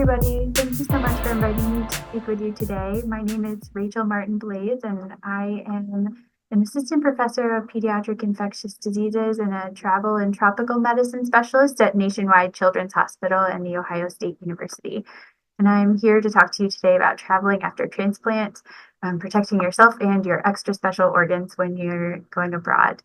everybody. Thank you so much for inviting me to speak with you today. My name is Rachel Martin Blaze, and I am an assistant professor of pediatric infectious diseases and a travel and tropical medicine specialist at Nationwide Children's Hospital and The Ohio State University. And I'm here to talk to you today about traveling after transplant, protecting yourself and your extra special organs when you're going abroad.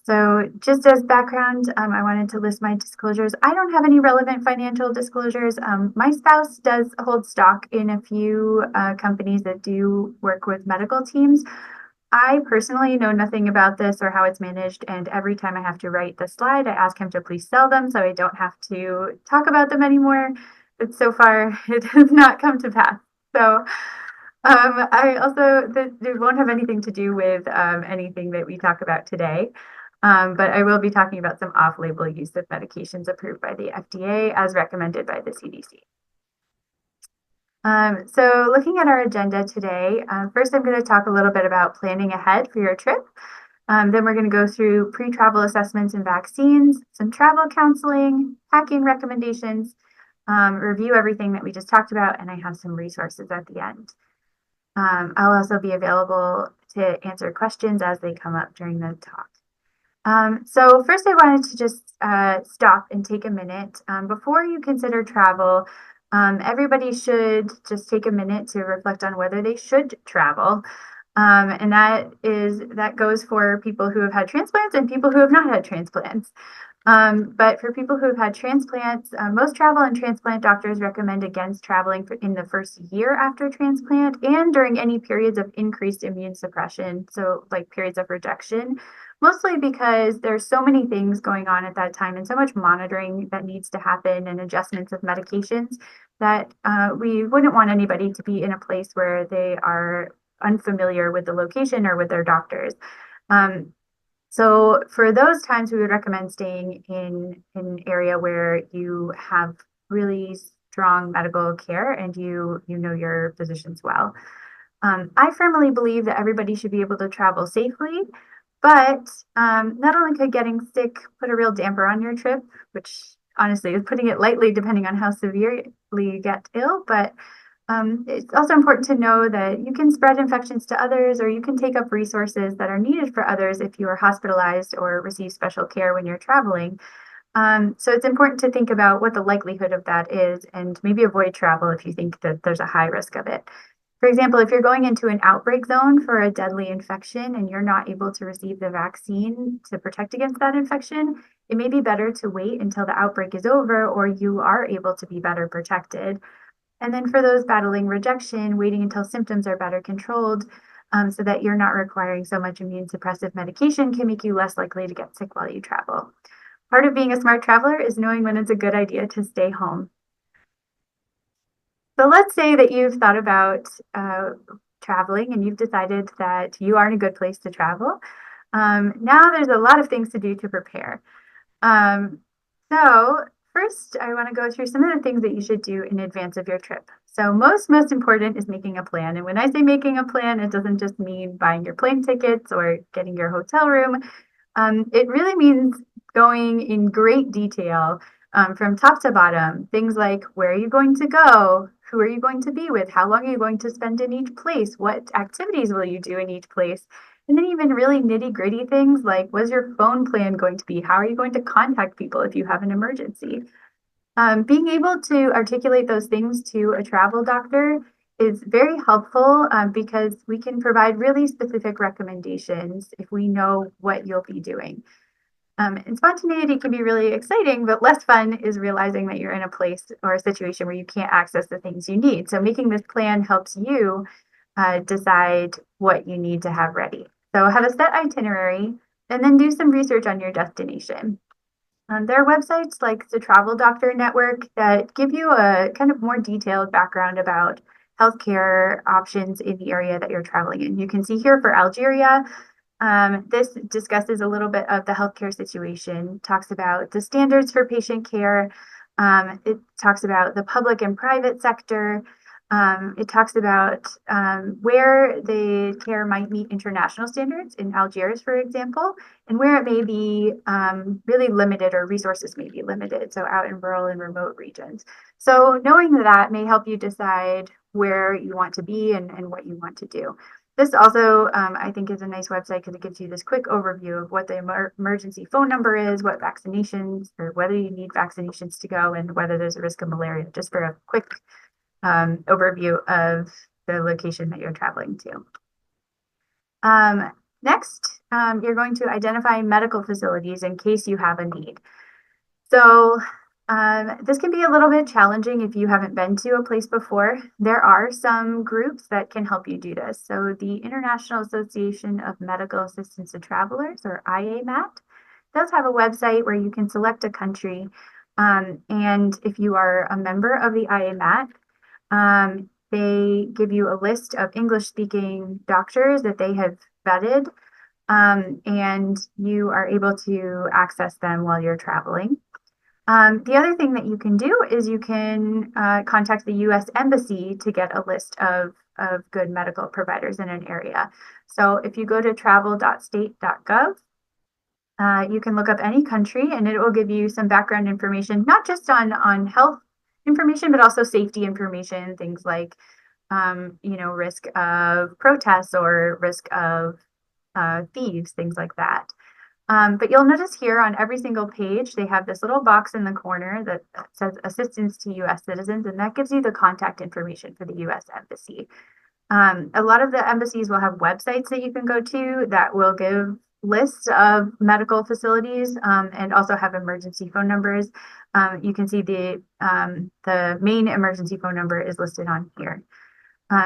So just as background, I wanted to list my disclosures. I don't have any relevant financial disclosures. My spouse does hold stock in a few companies that do work with medical teams. I personally know nothing about this or how it's managed, and every time I have to write the slide, I ask him to please sell them so I don't have to talk about them anymore. But so far, it has not come to pass. So I also, it won't have anything to do with anything that we talk about today, but I will be talking about some off-label use of medications approved by the FDA as recommended by the CDC. So looking at our agenda today, first I'm going to talk a little bit about planning ahead for your trip. Then we're going to go through pre-travel assessments and vaccines, some travel counseling, packing recommendations, review everything that we just talked about, and I have some resources at the end. I'll also be available to answer questions as they come up during the talk. So first I wanted to just stop and take a minute. Before you consider travel, everybody should just take a minute to reflect on whether they should travel. And that goes for people who have had transplants and people who have not had transplants. But for people who have had transplants, most travel and transplant doctors recommend against traveling in the first year after transplant and during any periods of increased immune suppression, so like periods of rejection, mostly because there's so many things going on at that time and so much monitoring that needs to happen and adjustments of medications that we wouldn't want anybody to be in a place where they are unfamiliar with the location or with their doctors. So for those times, we would recommend staying in an area where you have really strong medical care and you know your physicians well. I firmly believe that everybody should be able to travel safely, but not only could getting sick put a real damper on your trip, which honestly is putting it lightly depending on how severely you get ill, but it's also important to know that you can spread infections to others, or you can take up resources that are needed for others if you are hospitalized or receive special care when you're traveling. So it's important to think about what the likelihood of that is and maybe avoid travel if you think that there's a high risk of it. For example, if you're going into an outbreak zone for a deadly infection and you're not able to receive the vaccine to protect against that infection, it may be better to wait until the outbreak is over or you are able to be better protected. And then for those battling rejection, waiting until symptoms are better controlled so that you're not requiring so much immune suppressive medication can make you less likely to get sick while you travel. Part of being a smart traveler is knowing when it's a good idea to stay home. So let's say that you've thought about traveling and you've decided that you are in a good place to travel. Now there's a lot of things to do to prepare. So first, I want to go through some of the things that you should do in advance of your trip. So most important is making a plan. And when I say making a plan, it doesn't just mean buying your plane tickets or getting your hotel room. It really means going in great detail from top to bottom. Things like where are you going to go? Who are you going to be with? How long are you going to spend in each place? What activities will you do in each place? And then even really nitty-gritty things like what's your phone plan going to be? How are you going to contact people if you have an emergency? Being able to articulate those things to a travel doctor is very helpful because we can provide really specific recommendations if we know what you'll be doing. And spontaneity can be really exciting, but less fun is realizing that you're in a place or a situation where you can't access the things you need. So making this plan helps you decide what you need to have ready. So have a set itinerary and then do some research on your destination. There are websites like the Travel Doctor Network that give you a kind of more detailed background about healthcare options in the area that you're traveling in. You can see here for Algeria, this discusses a little bit of the healthcare situation, talks about the standards for patient care. It talks about the public and private sector. It talks about where the care might meet international standards in Algiers, for example, and where it may be really limited or resources may be limited, so out in rural and remote regions. So knowing that may help you decide where you want to be and what you want to do. This also, I think, is a nice website because it gives you this quick overview of what the emergency phone number is, what vaccinations, or whether you need vaccinations to go, and whether there's a risk of malaria, just for a quick overview of the location that you're traveling to. Next, you're going to identify medical facilities in case you have a need. So this can be a little bit challenging if you haven't been to a place before. There are some groups that can help you do this. So the International Association of Medical Assistance to Travelers, or IAMAT, does have a website where you can select a country. And if you are a member of the IAMAT, they give you a list of English-speaking doctors that they have vetted, and you are able to access them while you're traveling. The other thing that you can do is you can contact the U.S. Embassy to get a list of good medical providers in an area. So if you go to travel.state.gov, you can look up any country and it will give you some background information, not just on health information, but also safety information, things like, risk of protests or risk of thieves, things like that. But you'll notice here on every single page, they have this little box in the corner that says assistance to U.S. citizens, and that gives you the contact information for the U.S. Embassy. A lot of the embassies will have websites that you can go to that will give lists of medical facilities and also have emergency phone numbers. You can see the main emergency phone number is listed on here.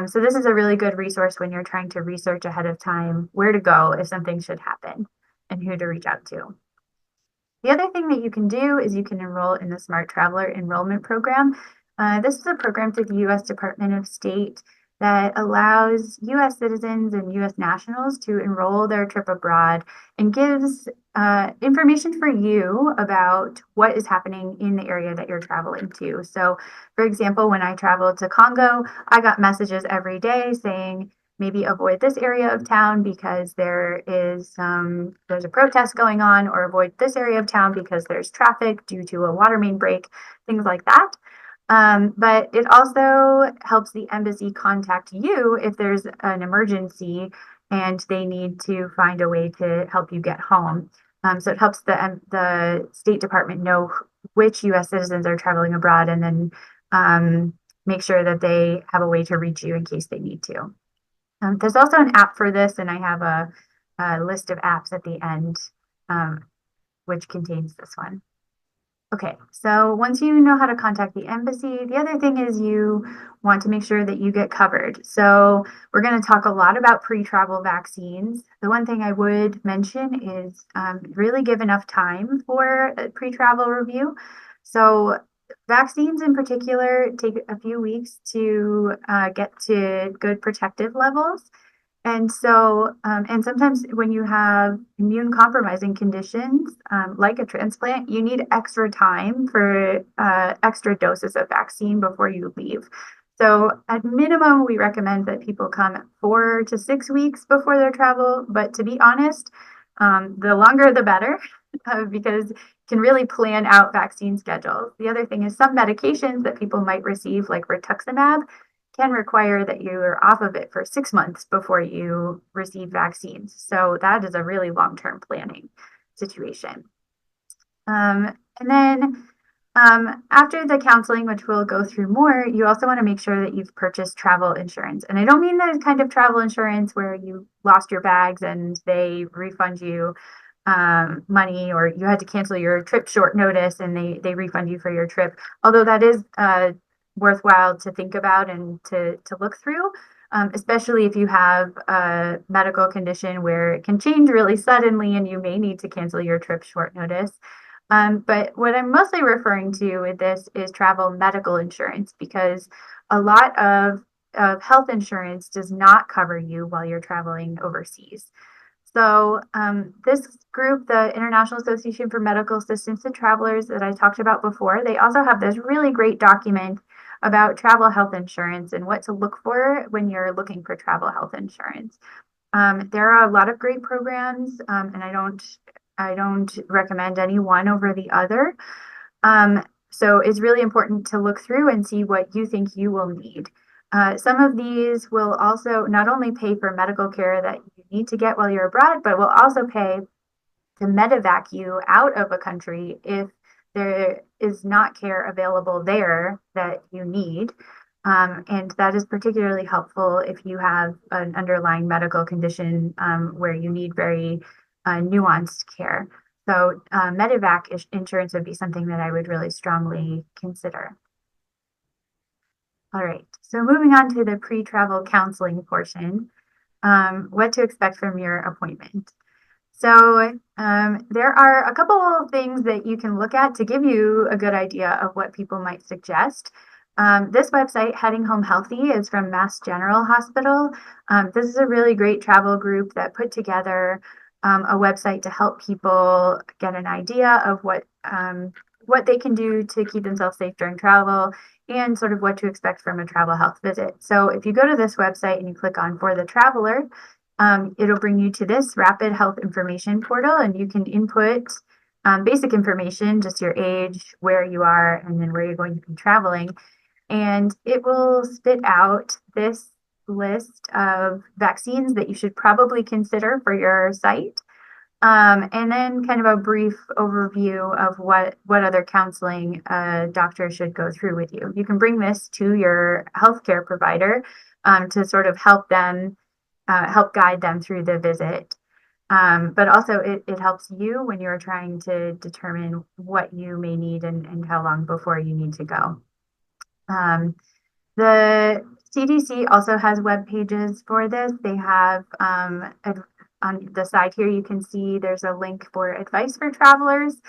So this is a really good resource when you're trying to research ahead of time where to go if something should happen and who to reach out to. The other thing that you can do is you can enroll in the Smart Traveler Enrollment Program. This is a program through the U.S. Department of State that allows U.S. citizens and U.S. nationals to enroll their trip abroad and gives information for you about what is happening in the area that you're traveling to. So, for example, when I traveled to Congo, I got messages every day saying, maybe avoid this area of town because there's a protest going on, or avoid this area of town because there's traffic due to a water main break, things like that. But it also helps the embassy contact you if there's an emergency and they need to find a way to help you get home. So it helps the State Department know which U.S. citizens are traveling abroad, and then make sure that they have a way to reach you in case they need to. There's also an app for this, and I have a list of apps at the end, which contains this one. Okay, so once you know how to contact the embassy, the other thing is you want to make sure that you get covered. So we're going to talk a lot about pre-travel vaccines. The one thing I would mention is really give enough time for a pre-travel review. So vaccines in particular take a few weeks to get to good protective levels. And so, and sometimes when you have immune compromising conditions, like a transplant, you need extra time for extra doses of vaccine before you leave. So at minimum, we recommend that people come 4 to 6 weeks before their travel. But to be honest, the longer the better, because you can really plan out vaccine schedules. The other thing is some medications that people might receive, like rituximab, can require that you are off of it for 6 months before you receive vaccines. So that is a really long-term planning situation. And then after the counseling, which we'll go through more, you also want to make sure that you've purchased travel insurance. And I don't mean that kind of travel insurance where you lost your bags and they refund you money, or you had to cancel your trip short notice and they refund you for your trip. Although that is worthwhile to think about and to look through, especially if you have a medical condition where it can change really suddenly and you may need to cancel your trip short notice. But what I'm mostly referring to with this is travel medical insurance, because a lot of health insurance does not cover you while you're traveling overseas. So this group, the International Association for Medical Assistance to Travelers that I talked about before, they also have this really great document about travel health insurance and what to look for when you're looking for travel health insurance. There are a lot of great programs, and I don't recommend any one over the other. So it's really important to look through and see what you think you will need. Some of these will also not only pay for medical care that you need to get while you're abroad, but will also pay to medevac you out of a country if there is not care available there that you need. And that is particularly helpful if you have an underlying medical condition where you need very nuanced care. So medevac insurance would be something that I would really strongly consider. All right, so moving on to the pre-travel counseling portion, what to expect from your appointment. So there are a couple of things that you can look at to give you a good idea of what people might suggest. This website, Heading Home Healthy, is from Mass General Hospital. This is a really great travel group that put together a website to help people get an idea of what they can do to keep themselves safe during travel and sort of what to expect from a travel health visit. So if you go to this website and you click on For the Traveler, it'll bring you to this rapid health information portal, and you can input basic information, just your age, where you are, and then where you're going to be traveling. And it will spit out this list of vaccines that you should probably consider for your site. And then kind of a brief overview of what other counseling a doctor should go through with you. You can bring this to your healthcare provider to sort of help guide them through the visit. But also it helps you when you're trying to determine what you may need and how long before you need to go. The CDC also has web pages for this. They have on the side here, you can see there's a link for advice for travelers.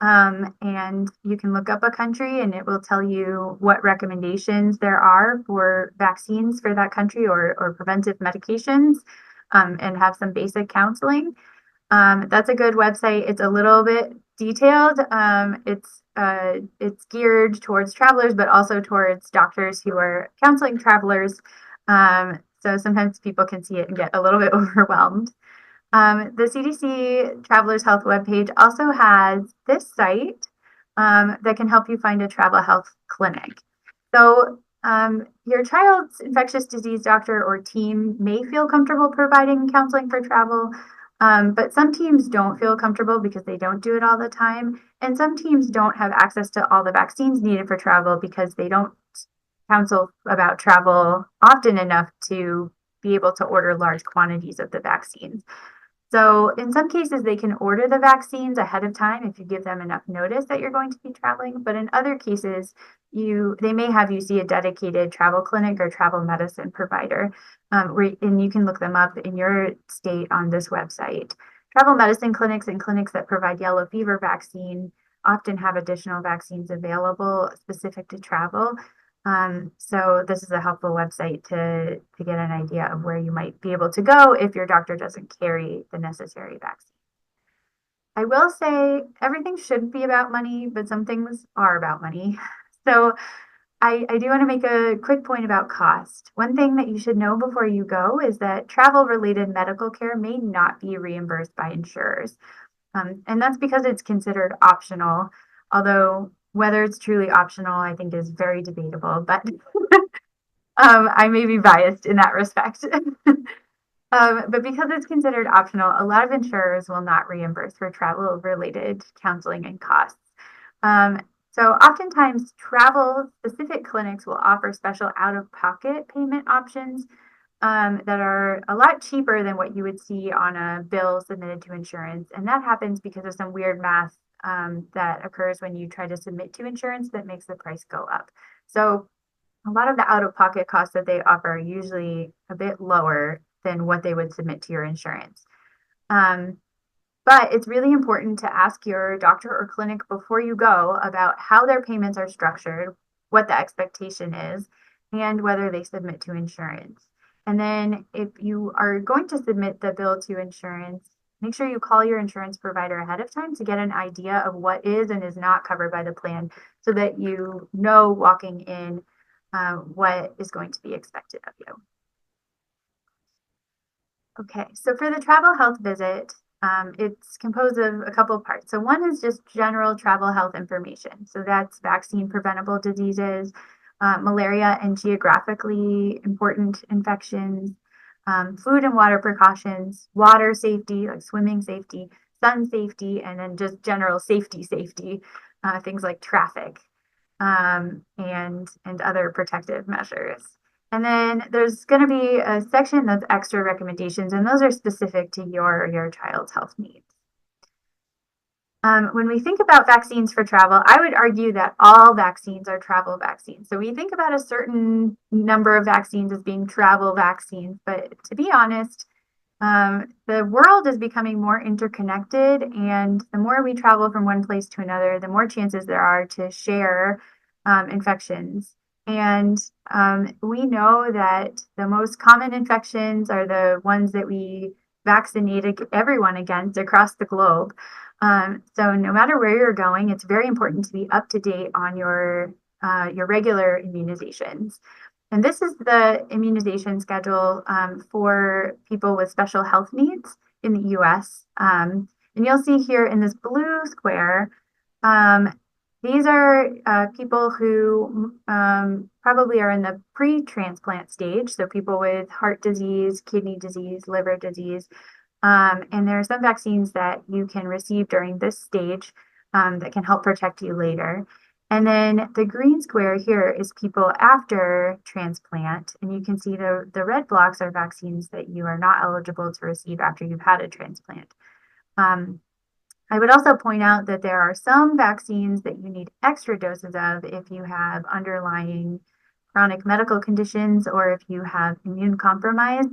And you can look up a country and it will tell you what recommendations there are for vaccines for that country or preventive medications, and have some basic counseling. That's a good website. It's a little bit detailed. It's geared towards travelers, but also towards doctors who are counseling travelers. So sometimes people can see it and get a little bit overwhelmed. The CDC Travelers Health webpage also has this site that can help you find a travel health clinic. So your child's infectious disease doctor or team may feel comfortable providing counseling for travel, but some teams don't feel comfortable because they don't do it all the time. And some teams don't have access to all the vaccines needed for travel because they don't counsel about travel often enough to be able to order large quantities of the vaccines. So in some cases, they can order the vaccines ahead of time if you give them enough notice that you're going to be traveling. But in other cases, they may have you see a dedicated travel clinic or travel medicine provider, and you can look them up in your state on this website. Travel medicine clinics and clinics that provide yellow fever vaccine often have additional vaccines available specific to travel. So this is a helpful website to get an idea of where you might be able to go if your doctor doesn't carry the necessary vaccine. I will say everything shouldn't be about money, but some things are about money. So I do want to make a quick point about cost. One thing that you should know before you go is that travel-related medical care may not be reimbursed by insurers. And that's because it's considered optional, although whether it's truly optional, I think is very debatable, but I may be biased in that respect. But because it's considered optional, a lot of insurers will not reimburse for travel-related counseling and costs. So oftentimes, travel-specific clinics will offer special out-of-pocket payment options that are a lot cheaper than what you would see on a bill submitted to insurance. And that happens because of some weird math that occurs when you try to submit to insurance that makes the price go up. So a lot of the out-of-pocket costs that they offer are usually a bit lower than what they would submit to your insurance. But it's really important to ask your doctor or clinic before you go about how their payments are structured, what the expectation is, and whether they submit to insurance. And then if you are going to submit the bill to insurance, make sure you call your insurance provider ahead of time to get an idea of what is and is not covered by the plan so that you know walking in what is going to be expected of you. Okay, so for the travel health visit, it's composed of a couple of parts. So one is just general travel health information. So that's vaccine preventable diseases, malaria and geographically important infections, food and water precautions, water safety, like swimming safety, sun safety, and then just general safety, things like traffic, and other protective measures. And then there's going to be a section that's extra recommendations, and those are specific to your child's health needs. When we think about vaccines for travel, I would argue that all vaccines are travel vaccines. So we think about a certain number of vaccines as being travel vaccines, but to be honest, the world is becoming more interconnected, and the more we travel from one place to another, the more chances there are to share infections. And we know that the most common infections are the ones that we vaccinated everyone against across the globe. So no matter where you're going, it's very important to be up to date on your regular immunizations. And this is the immunization schedule for people with special health needs in the US. And you'll see here in this blue square, these are people who probably are in the pre-transplant stage, so people with heart disease, kidney disease, liver disease. And there are some vaccines that you can receive during this stage that can help protect you later. And then the green square here is people after transplant. And you can see the red blocks are vaccines that you are not eligible to receive after you've had a transplant. I would also point out that there are some vaccines that you need extra doses of if you have underlying chronic medical conditions or if you have immune compromise.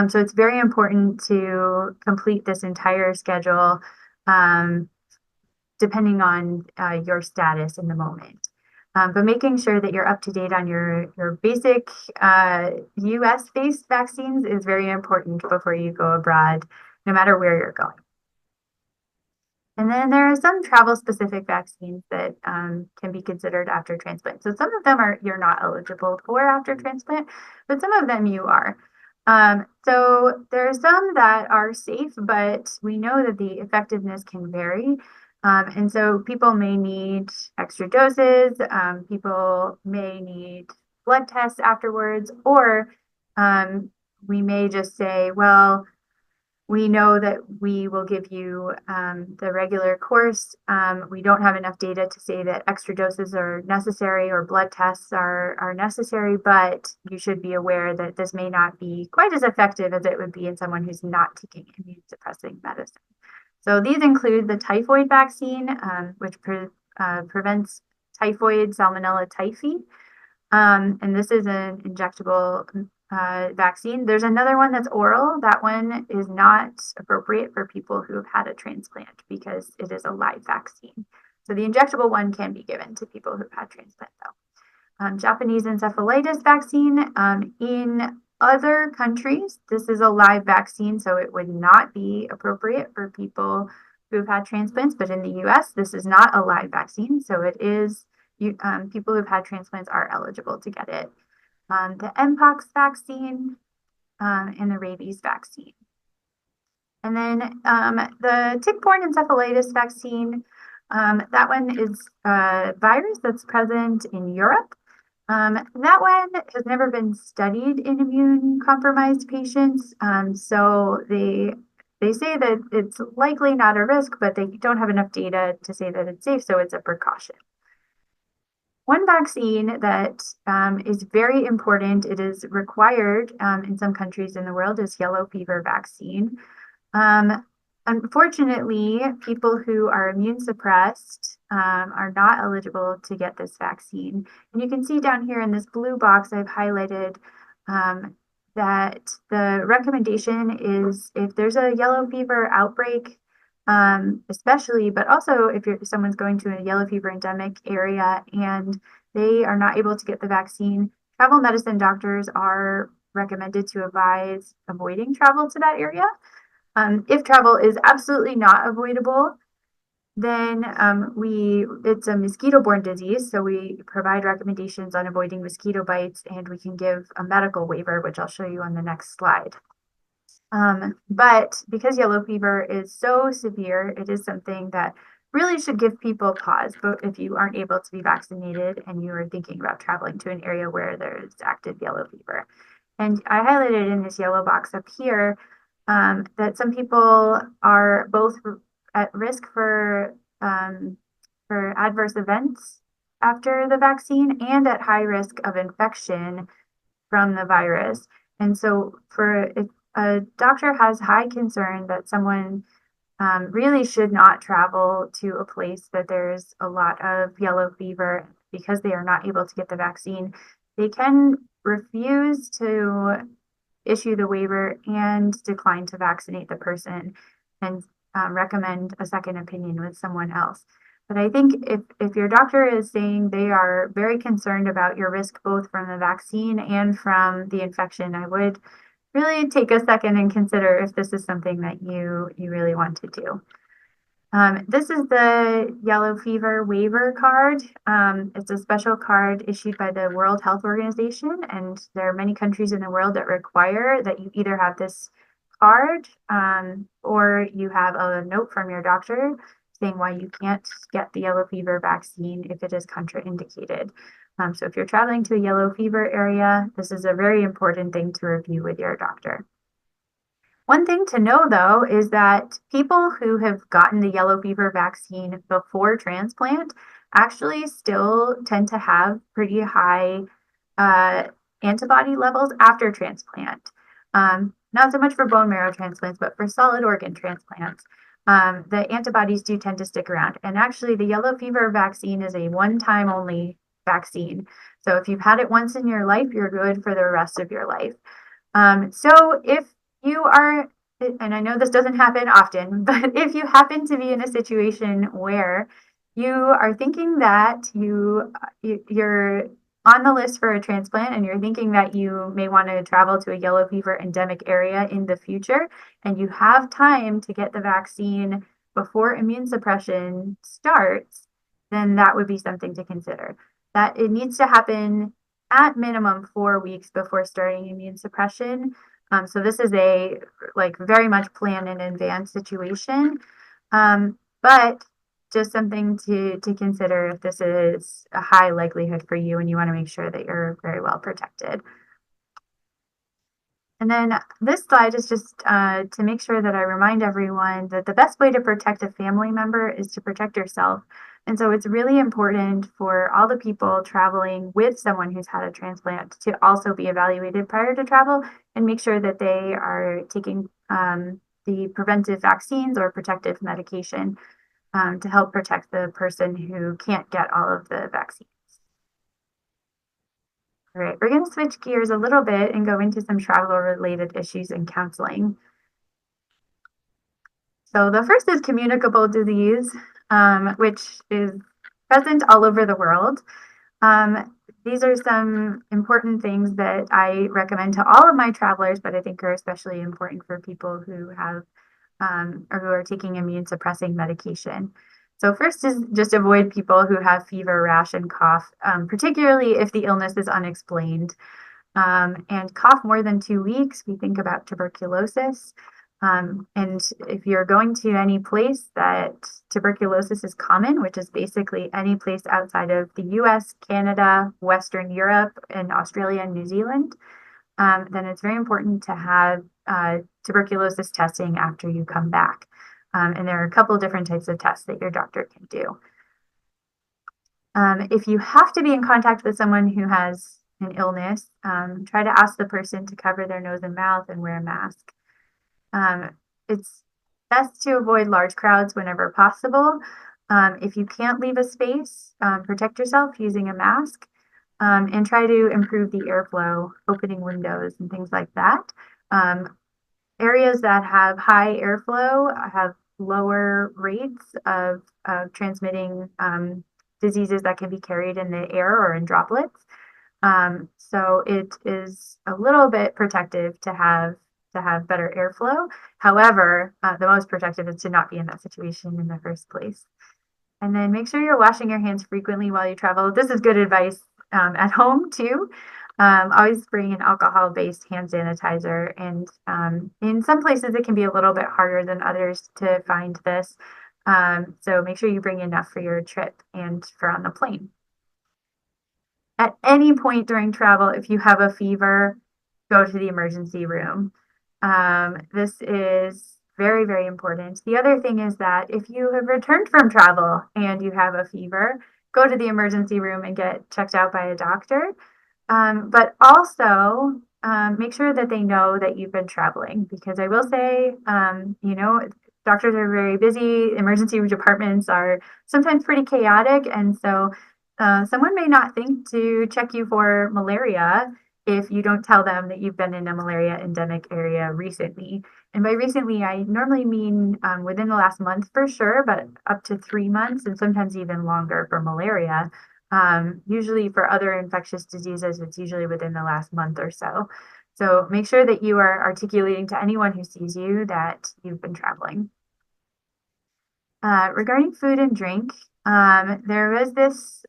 So it's very important to complete this entire schedule depending on your status in the moment. But making sure that you're up to date on your basic US-based vaccines is very important before you go abroad, no matter where you're going. And then there are some travel-specific vaccines that can be considered after transplant. So some of them you're not eligible for after transplant, but some of them you are. So there are some that are safe, but we know that the effectiveness can vary. And so people may need extra doses, people may need blood tests afterwards, or we may just say, well, we know that we will give you the regular course. We don't have enough data to say that extra doses are necessary or blood tests are necessary, but you should be aware that this may not be quite as effective as it would be in someone who's not taking immune suppressing medicine. So these include the typhoid vaccine, which prevents typhoid Salmonella typhi. And this is an injectable vaccine. There's another one that's oral. That one is not appropriate for people who have had a transplant because it is a live vaccine. So the injectable one can be given to people who've had transplant though. Japanese encephalitis vaccine. In other countries, this is a live vaccine, so it would not be appropriate for people who've had transplants. But in the US, this is not a live vaccine, so it is people who've had transplants are eligible to get it. The Mpox vaccine and the rabies vaccine. And then the tick-borne encephalitis vaccine, that one is a virus that's present in Europe. That one has never been studied in immune-compromised patients, so they say that it's likely not a risk, but they don't have enough data to say that it's safe, so it's a precaution. One vaccine that is very important, it is required in some countries in the world, is yellow fever vaccine. Unfortunately, people who are immune suppressed are not eligible to get this vaccine. And you can see down here in this blue box, I've highlighted that the recommendation is if there's a yellow fever outbreak, especially, but also if someone's going to a yellow fever endemic area and they are not able to get the vaccine, travel medicine doctors are recommended to advise avoiding travel to that area. If travel is absolutely not avoidable, Then it's a mosquito-borne disease, so we provide recommendations on avoiding mosquito bites, and we can give a medical waiver, which I'll show you on the next slide. But because yellow fever is so severe, it is something that really should give people pause. But if you aren't able to be vaccinated and you are thinking about traveling to an area where there's active yellow fever. And I highlighted in this yellow box up here that some people are both at risk for adverse events after the vaccine and at high risk of infection from the virus. And so if a doctor has high concern that someone really should not travel to a place that there's a lot of yellow fever because they are not able to get the vaccine, they can refuse to issue the waiver and decline to vaccinate the person and recommend a second opinion with someone else. But I think if your doctor is saying they are very concerned about your risk both from the vaccine and from the infection, I would really take a second and consider if this is something that you really want to do. This is the yellow fever waiver card. It's a special card issued by the World Health Organization, and there are many countries in the world that require that you either have this card or you have a note from your doctor saying why you can't get the yellow fever vaccine if it is contraindicated. So if you're traveling to a yellow fever area, this is a very important thing to review with your doctor. One thing to know, though, is that people who have gotten the yellow fever vaccine before transplant actually still tend to have pretty high antibody levels after transplant. Not so much for bone marrow transplants, but for solid organ transplants. The antibodies do tend to stick around. And actually, the yellow fever vaccine is a one-time only vaccine. So if you've had it once in your life, you're good for the rest of your life. So if you are, and I know this doesn't happen often, but if you happen to be in a situation where you are thinking that you're on the list for a transplant and you're thinking that you may want to travel to a yellow fever endemic area in the future, and you have time to get the vaccine before immune suppression starts, then that would be something to consider. That it needs to happen at minimum 4 weeks before starting immune suppression. So this is a very much planned in advance situation, but just something to consider if this is a high likelihood for you and you want to make sure that you're very well protected. And then this slide is just to make sure that I remind everyone that the best way to protect a family member is to protect yourself. And so it's really important for all the people traveling with someone who's had a transplant to also be evaluated prior to travel and make sure that they are taking the preventive vaccines or protective medication to help protect the person who can't get all of the vaccines. All right, we're going to switch gears a little bit and go into some travel-related issues and counseling. So the first is communicable disease, which is present all over the world. These are some important things that I recommend to all of my travelers, but I think are especially important for people who have or who are taking immune suppressing medication. So first is just avoid people who have fever, rash, and cough, particularly if the illness is unexplained. And cough more than 2 weeks, we think about tuberculosis. And if you're going to any place that tuberculosis is common, which is basically any place outside of the US, Canada, Western Europe, and Australia and New Zealand, then it's very important to have tuberculosis testing after you come back. And there are a couple of different types of tests that your doctor can do. If you have to be in contact with someone who has an illness, try to ask the person to cover their nose and mouth and wear a mask. It's best to avoid large crowds whenever possible. If you can't leave a space, protect yourself using a mask. And try to improve the airflow, opening windows and things like that. Areas that have high airflow have lower rates of transmitting diseases that can be carried in the air or in droplets. So it is a little bit protective to have to have better airflow. However, the most protective is to not be in that situation in the first place. And then make sure you're washing your hands frequently while you travel. This is good advice at home too. Always bring an alcohol-based hand sanitizer. And in some places, it can be a little bit harder than others to find this. So make sure you bring enough for your trip and for on the plane. At any point during travel, if you have a fever, go to the emergency room. This is very, very important. The other thing is that if you have returned from travel and you have a fever, go to the emergency room and get checked out by a doctor. But also make sure that they know that you've been traveling, because I will say, doctors are very busy. Emergency departments are sometimes pretty chaotic. And so someone may not think to check you for malaria if you don't tell them that you've been in a malaria endemic area recently. And by recently, I normally mean within the last month for sure, but up to 3 months and sometimes even longer for malaria. Usually for other infectious diseases, it's usually within the last month or so. So make sure that you are articulating to anyone who sees you that you've been traveling. Regarding food and drink, there was this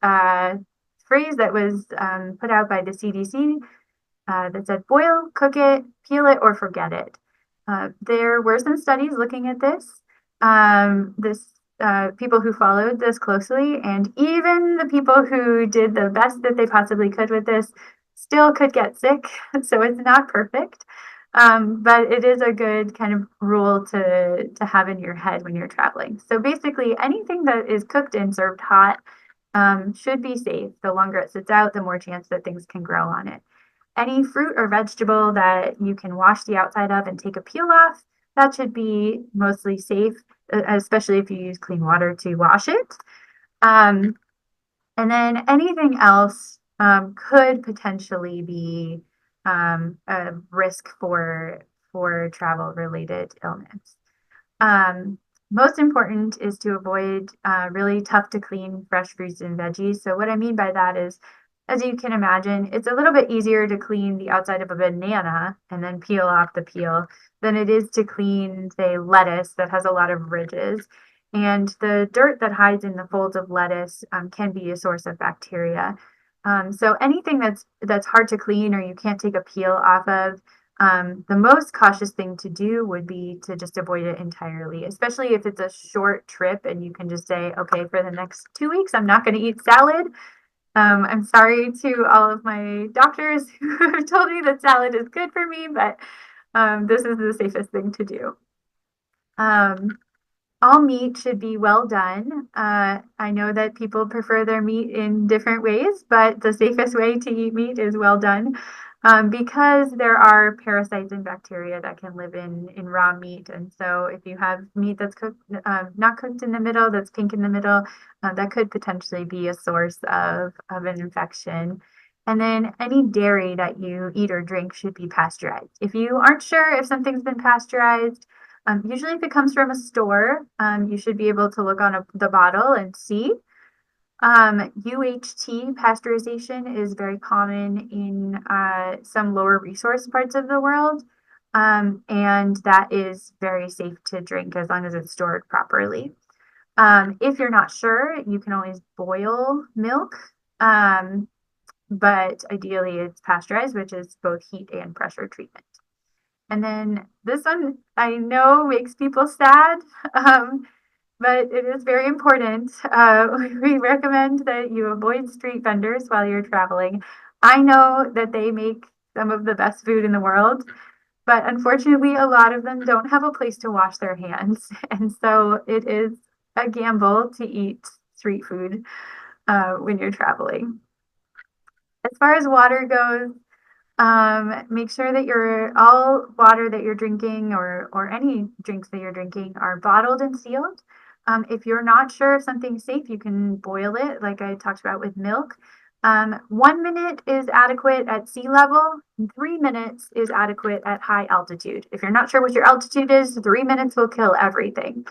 phrase that was put out by the CDC that said, boil, cook it, peel it, or forget it. There were some studies looking at this. People who followed this closely, and even the people who did the best that they possibly could with this still could get sick. So it's not perfect. But it is a good kind of rule to have in your head when you're traveling. So basically, anything that is cooked and served hot should be safe. The longer it sits out, the more chance that things can grow on it. Any fruit or vegetable that you can wash the outside of and take a peel off, that should be mostly safe, especially if you use clean water to wash it. And then anything else could potentially be a risk for travel-related illness. Most important is to avoid really tough to clean fresh fruits and veggies. So what I mean by that is, as you can imagine, it's a little bit easier to clean the outside of a banana and then peel off the peel than it is to clean, say, lettuce that has a lot of ridges. And the dirt that hides in the folds of lettuce can be a source of bacteria. So anything that's hard to clean or you can't take a peel off of, the most cautious thing to do would be to just avoid it entirely, especially if it's a short trip and you can just say, okay, for the next 2 weeks, I'm not going to eat salad. I'm sorry to all of my doctors who have told me that salad is good for me, but this is the safest thing to do. All meat should be well done. I know that people prefer their meat in different ways, but the safest way to eat meat is well done, because there are parasites and bacteria that can live in raw meat. And so if you have meat that's cooked, not cooked in the middle, that's pink in the middle, that could potentially be a source of an infection. And then any dairy that you eat or drink should be pasteurized. If you aren't sure if something's been pasteurized, usually if it comes from a store, you should be able to look on the bottle and see. UHT pasteurization is very common in some lower resource parts of the world, and that is very safe to drink as long as it's stored properly. If you're not sure, you can always boil milk, but ideally it's pasteurized, which is both heat and pressure treatment. And then this one I know makes people sad, but it is very important. We recommend that you avoid street vendors while you're traveling. I know that they make some of the best food in the world, but unfortunately, a lot of them don't have a place to wash their hands. And so it is a gamble to eat street food when you're traveling. As far as water goes, make sure that all water that you're drinking or any drinks that you're drinking are bottled and sealed. If you're not sure if something's safe, you can boil it, like I talked about with milk. 1 minute is adequate at sea level, and 3 minutes is adequate at high altitude. If you're not sure what your altitude is, 3 minutes will kill everything.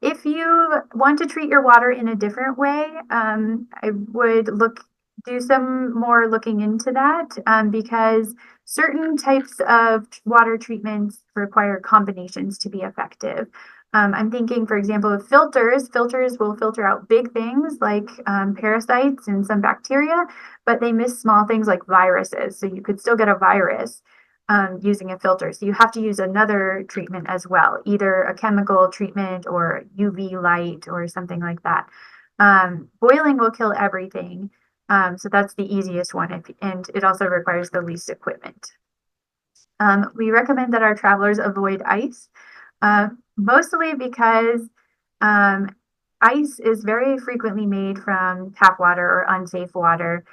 If you want to treat your water in a different way, I would look do some more looking into that because certain types of water treatments require combinations to be effective. I'm thinking, for example, of filters. Filters will filter out big things like parasites and some bacteria, but they miss small things like viruses. So you could still get a virus using a filter. So you have to use another treatment as well, either a chemical treatment or UV light or something like that. Boiling will kill everything. So that's the easiest one, and it also requires the least equipment. We recommend that our travelers avoid ice, mostly because ice is very frequently made from tap water or unsafe water.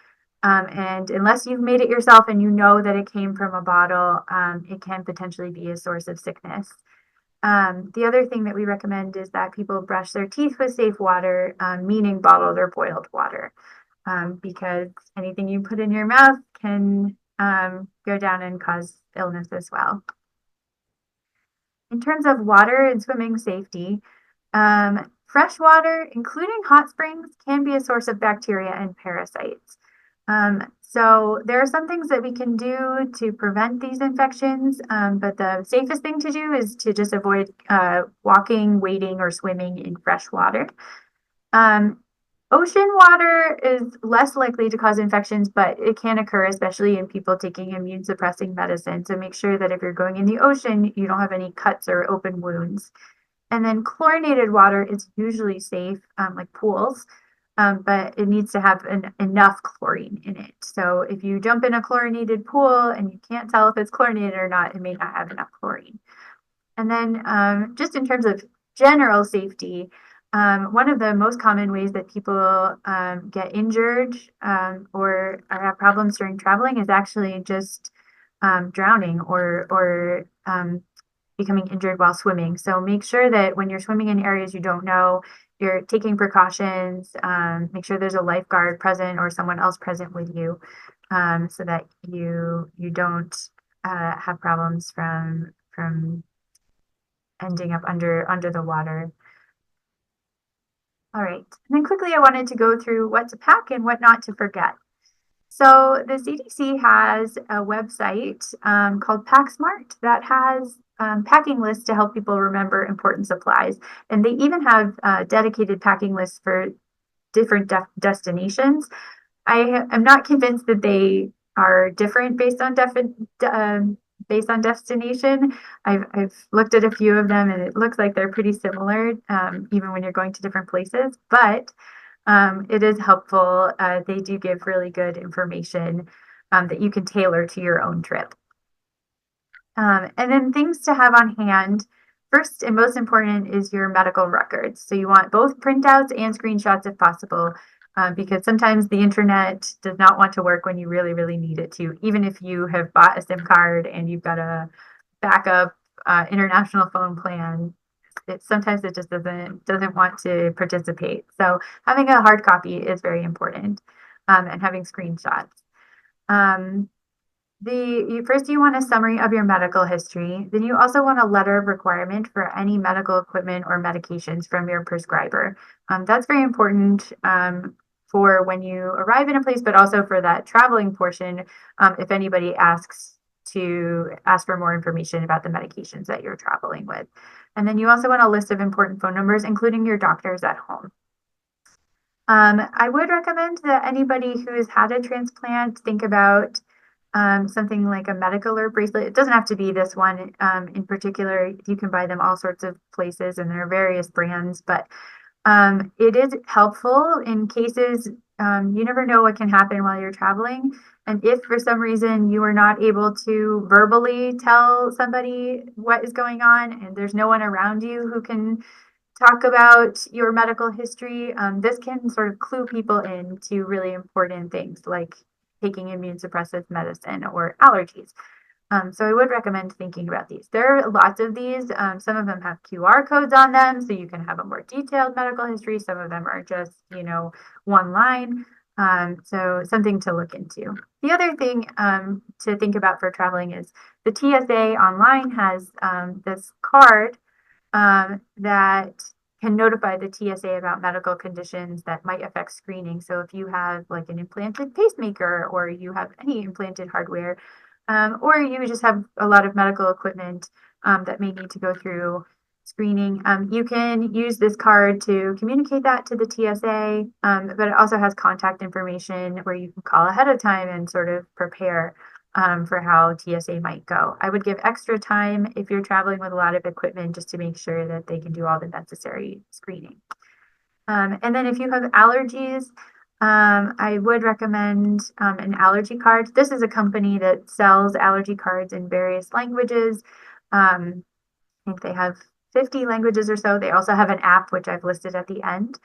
And unless you've made it yourself and you know that it came from a bottle, it can potentially be a source of sickness. The other thing that we recommend is that people brush their teeth with safe water, meaning bottled or boiled water, because anything you put in your mouth can go down and cause illness as well. In terms of water and swimming safety, fresh water, including hot springs, can be a source of bacteria and parasites. So there are some things that we can do to prevent these infections, but the safest thing to do is to just avoid walking, wading, or swimming in fresh water. Ocean water is less likely to cause infections, but it can occur, especially in people taking immune suppressing medicine. So make sure that if you're going in the ocean, you don't have any cuts or open wounds. And then chlorinated water is usually safe, like pools, but it needs to have enough chlorine in it. So if you jump in a chlorinated pool and you can't tell if it's chlorinated or not, it may not have enough chlorine. And then just in terms of general safety, one of the most common ways that people get injured or have problems during traveling is actually just drowning or becoming injured while swimming. So make sure that when you're swimming in areas you don't know, you're taking precautions. Make sure there's a lifeguard present or someone else present with you, so that you don't have problems from ending up under the water. All right, and then quickly I wanted to go through what to pack and what not to forget. So the CDC has a website called PackSmart that has packing lists to help people remember important supplies. And they even have dedicated packing lists for different destinations. I am not convinced that they are different based on destination. I've looked at a few of them and it looks like they're pretty similar, even when you're going to different places, but it is helpful. They do give really good information that you can tailor to your own trip. And then things to have on hand. First and most important is your medical records. So you want both printouts and screenshots if possible, because sometimes the internet does not want to work when you really, really need it to, even if you have bought a SIM card and you've got a backup international phone plan. Sometimes it just doesn't want to participate. So having a hard copy is very important, and having screenshots. First you want a summary of your medical history. Then you also want a letter of requirement for any medical equipment or medications from your prescriber. That's very important for when you arrive in a place, but also for that traveling portion, if anybody asks for more information about the medications that you're traveling with. And then you also want a list of important phone numbers, including your doctors at home. I would recommend that anybody who has had a transplant think about something like a medical alert bracelet. It doesn't have to be this one in particular. You can buy them all sorts of places and there are various brands, but it is helpful in cases you never know what can happen while you're traveling. And if for some reason you are not able to verbally tell somebody what is going on and there's no one around you who can talk about your medical history, this can sort of clue people in to really important things like taking immune suppressive medicine or allergies. So I would recommend thinking about these. There are lots of these. Some of them have QR codes on them, so you can have a more detailed medical history. Some of them are just, one line. So something to look into. The other thing to think about for traveling is the TSA online has this card that can notify the TSA about medical conditions that might affect screening. So if you have like an implanted pacemaker, or you have any implanted hardware, or you just have a lot of medical equipment that may need to go through screening, you can use this card to communicate that to the TSA, but it also has contact information where you can call ahead of time and sort of prepare for how TSA might go. I would give extra time if you're traveling with a lot of equipment, just to make sure that they can do all the necessary screening. And then if you have allergies, I would recommend an allergy card. This is a company that sells allergy cards in various languages. I think they have 50 languages or so. They also have an app, which I've listed at the end.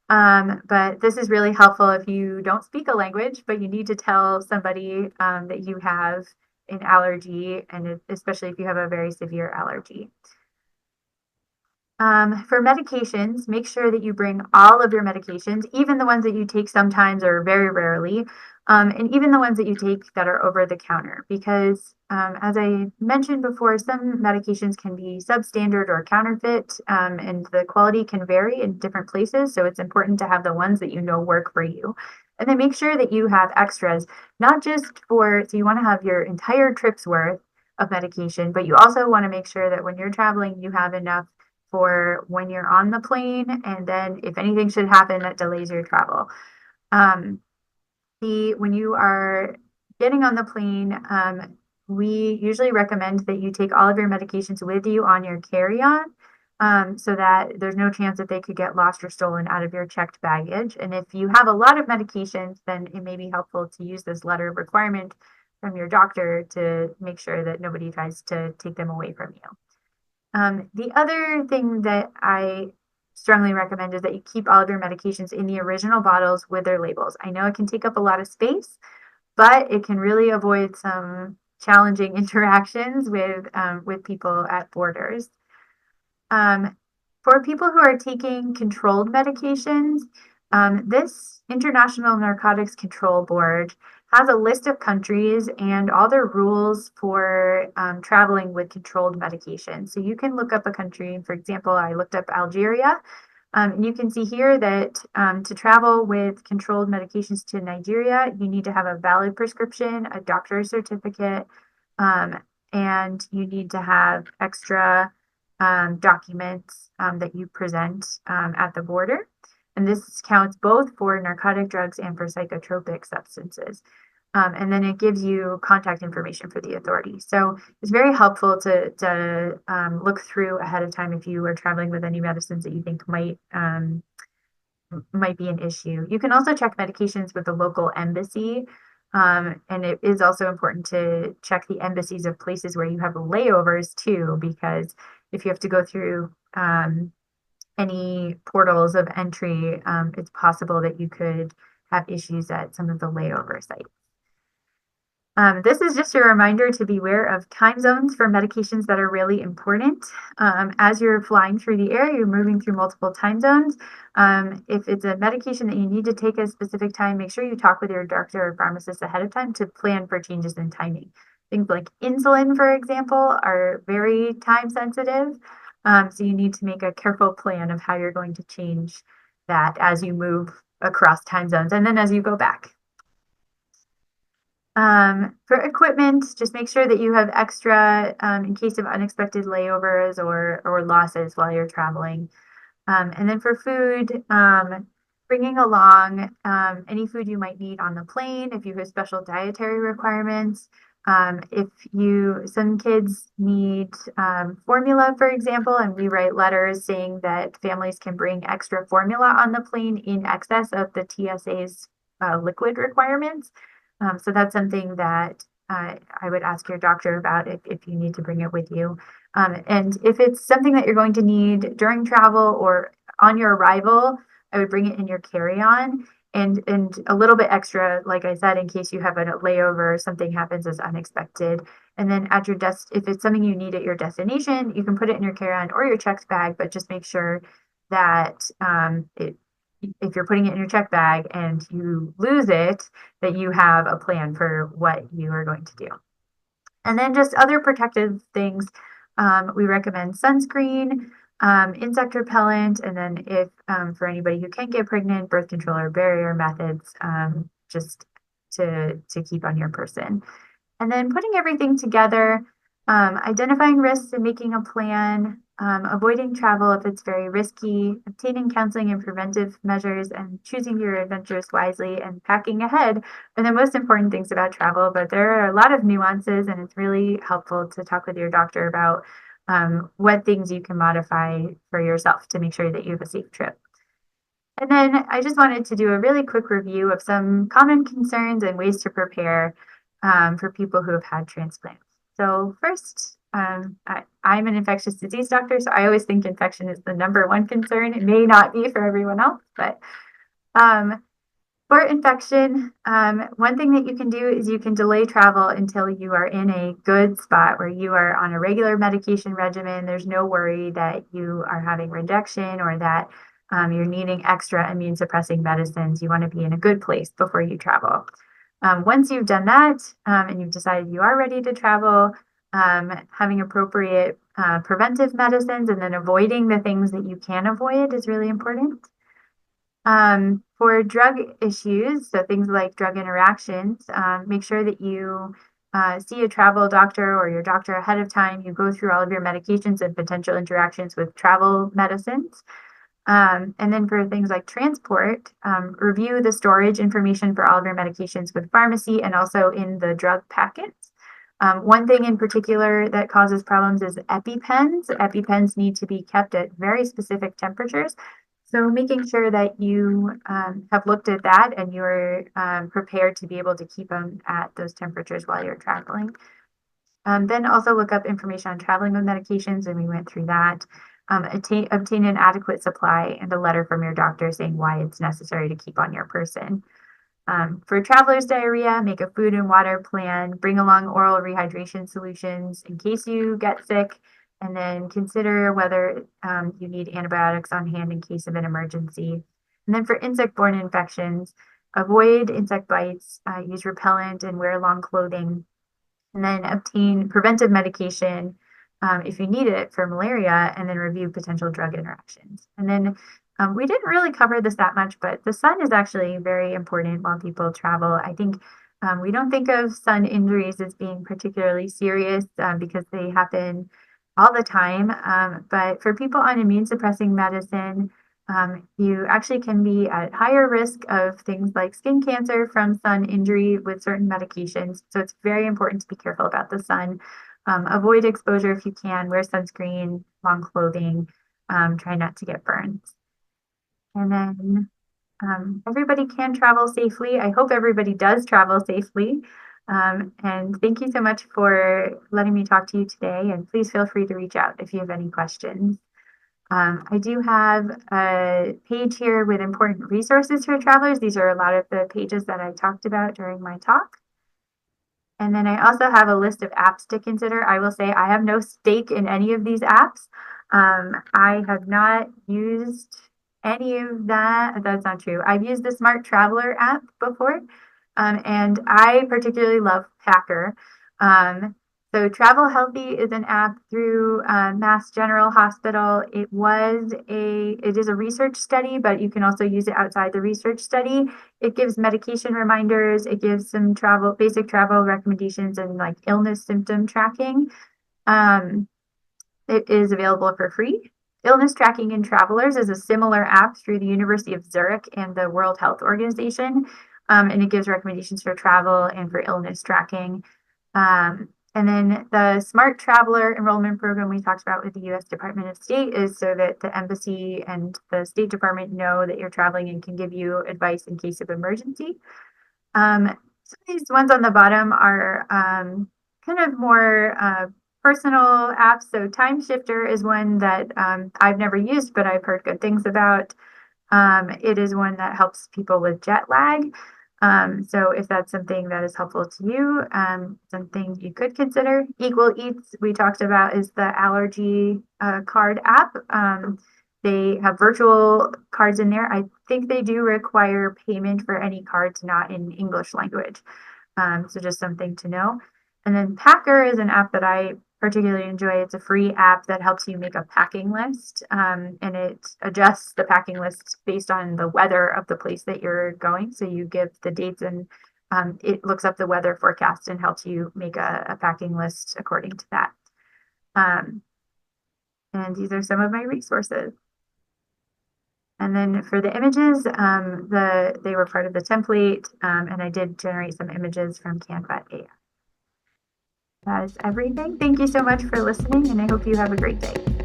But this is really helpful if you don't speak a language, but you need to tell somebody that you have an allergy, and especially if you have a very severe allergy. For medications, make sure that you bring all of your medications, even the ones that you take sometimes or very rarely, and even the ones that you take that are over the counter, because as I mentioned before, some medications can be substandard or counterfeit, and the quality can vary in different places. So it's important to have the ones that you know work for you. And then make sure that you have extras, not just so you want to have your entire trip's worth of medication, but you also want to make sure that when you're traveling, you have enough for when you're on the plane, and then if anything should happen that delays your travel. When you are getting on the plane, we usually recommend that you take all of your medications with you on your carry-on, so that there's no chance that they could get lost or stolen out of your checked baggage. And if you have a lot of medications, then it may be helpful to use this letter of requirement from your doctor to make sure that nobody tries to take them away from you. The other thing that I strongly recommend is that you keep all of your medications in the original bottles with their labels. I know it can take up a lot of space, but it can really avoid some challenging interactions with people at borders. For people who are taking controlled medications, this International Narcotics Control Board has a list of countries and all their rules for traveling with controlled medications. So you can look up a country. For example, I looked up Algeria. And you can see here that to travel with controlled medications to Nigeria, you need to have a valid prescription, a doctor's certificate, and you need to have extra documents that you present at the border. And this counts both for narcotic drugs and for psychotropic substances. And then it gives you contact information for the authorities. So it's very helpful to look through ahead of time if you are traveling with any medicines that you think might be an issue. You can also check medications with the local embassy. And it is also important to check the embassies of places where you have layovers too, because if you have to go through any portals of entry, it's possible that you could have issues at some of the layover sites. This is just a reminder to beware of time zones for medications that are really important. As you're flying through the air, you're moving through multiple time zones. If it's a medication that you need to take at a specific time, make sure you talk with your doctor or pharmacist ahead of time to plan for changes in timing. Things like insulin, for example, are very time sensitive. So you need to make a careful plan of how you're going to change that as you move across time zones and then as you go back. For equipment, just make sure that you have extra in case of unexpected layovers or losses while you're traveling. And then for food, bringing along any food you might need on the plane if you have special dietary requirements. Some kids need formula, for example, and we write letters saying that families can bring extra formula on the plane in excess of the TSA's liquid requirements. So that's something that I would ask your doctor about if you need to bring it with you. And if it's something that you're going to need during travel or on your arrival, I would bring it in your carry-on and a little bit extra, like I said, in case you have a layover or something happens as unexpected. And then at your desk, if it's something you need at your destination, you can put it in your carry-on or your checked bag, but just make sure that if you're putting it in your check bag and you lose it, that you have a plan for what you are going to do. And then just other protective things. We recommend sunscreen. insect repellent, and then if for anybody who can't get pregnant, birth control or barrier methods, just to keep on your person. And then putting everything together, identifying risks and making a plan, avoiding travel if it's very risky, obtaining counseling and preventive measures, and choosing your adventures wisely and packing ahead are the most important things about travel. But there are a lot of nuances, and it's really helpful to talk with your doctor about what things you can modify for yourself to make sure that you have a safe trip. And then I just wanted to do a really quick review of some common concerns and ways to prepare for people who have had transplants. So first, I'm an infectious disease doctor, so I always think infection is the number one concern. It may not be for everyone else, but um, for infection, one thing that you can do is you can delay travel until you are in a good spot where you are on a regular medication regimen. There's no worry that you are having rejection or that you're needing extra immune suppressing medicines. You want to be in a good place before you travel. Once you've done that and you've decided you are ready to travel, having appropriate preventive medicines and then avoiding the things that you can avoid is really important. For drug issues, so things like drug interactions, make sure that you see a travel doctor or your doctor ahead of time. You go through all of your medications and potential interactions with travel medicines. And then for things like transport, review the storage information for all of your medications with pharmacy and also in the drug packets. One thing in particular that causes problems is EpiPens. EpiPens need to be kept at very specific temperatures. So making sure that you have looked at that and you're prepared to be able to keep them at those temperatures while you're traveling. Then also look up information on traveling with medications, and we went through that. Obtain an adequate supply and a letter from your doctor saying why it's necessary to keep on your person. For traveler's diarrhea, make a food and water plan, bring along oral rehydration solutions in case you get sick, and then consider whether you need antibiotics on hand in case of an emergency. And then for insect-borne infections, avoid insect bites, use repellent, and wear long clothing. And then obtain preventive medication if you need it for malaria, and then review potential drug interactions. And then we didn't really cover this that much, but the sun is actually very important while people travel. I think we don't think of sun injuries as being particularly serious because they happen all the time. But for people on immune suppressing medicine, you actually can be at higher risk of things like skin cancer from sun injury with certain medications. So it's very important to be careful about the sun. Avoid exposure if you can, wear sunscreen, long clothing, try not to get burns. And then everybody can travel safely. I hope everybody does travel safely. And thank you so much for letting me talk to you today. And please feel free to reach out if you have any questions. I do have a page here with important resources for travelers. These are a lot of the pages that I talked about during my talk. And then I also have a list of apps to consider. I will say I have no stake in any of these apps. I have not used any of that. That's not true. I've used the Smart Traveler app before, and I particularly love Packer. So Travel Healthy is an app through Mass General Hospital. It is a research study, but you can also use it outside the research study. It gives medication reminders. It gives some basic travel recommendations and like illness symptom tracking. It is available for free. Illness Tracking in Travelers is a similar app through the University of Zurich and the World Health Organization. And it gives recommendations for travel and for illness tracking. And then the Smart Traveler enrollment program we talked about with the U.S. Department of State is so that the embassy and the State Department know that you're traveling and can give you advice in case of emergency. Some of these ones on the bottom are kind of more personal apps. So Time Shifter is one that I've never used, but I've heard good things about. It is one that helps people with jet lag. So if that's something that is helpful to you, something you could consider. Equal Eats, we talked about, is the allergy card app. They have virtual cards in there. I think they do require payment for any cards not in English language. So just something to know. And then Packer is an app that I particularly enjoy. It's a free app that helps you make a packing list, and it adjusts the packing list based on the weather of the place that you're going. So you give the dates, and it looks up the weather forecast and helps you make a packing list according to that. And these are some of my resources. And then for the images, they were part of the template, and I did generate some images from Canva AI. That is everything. Thank you so much for listening, and I hope you have a great day.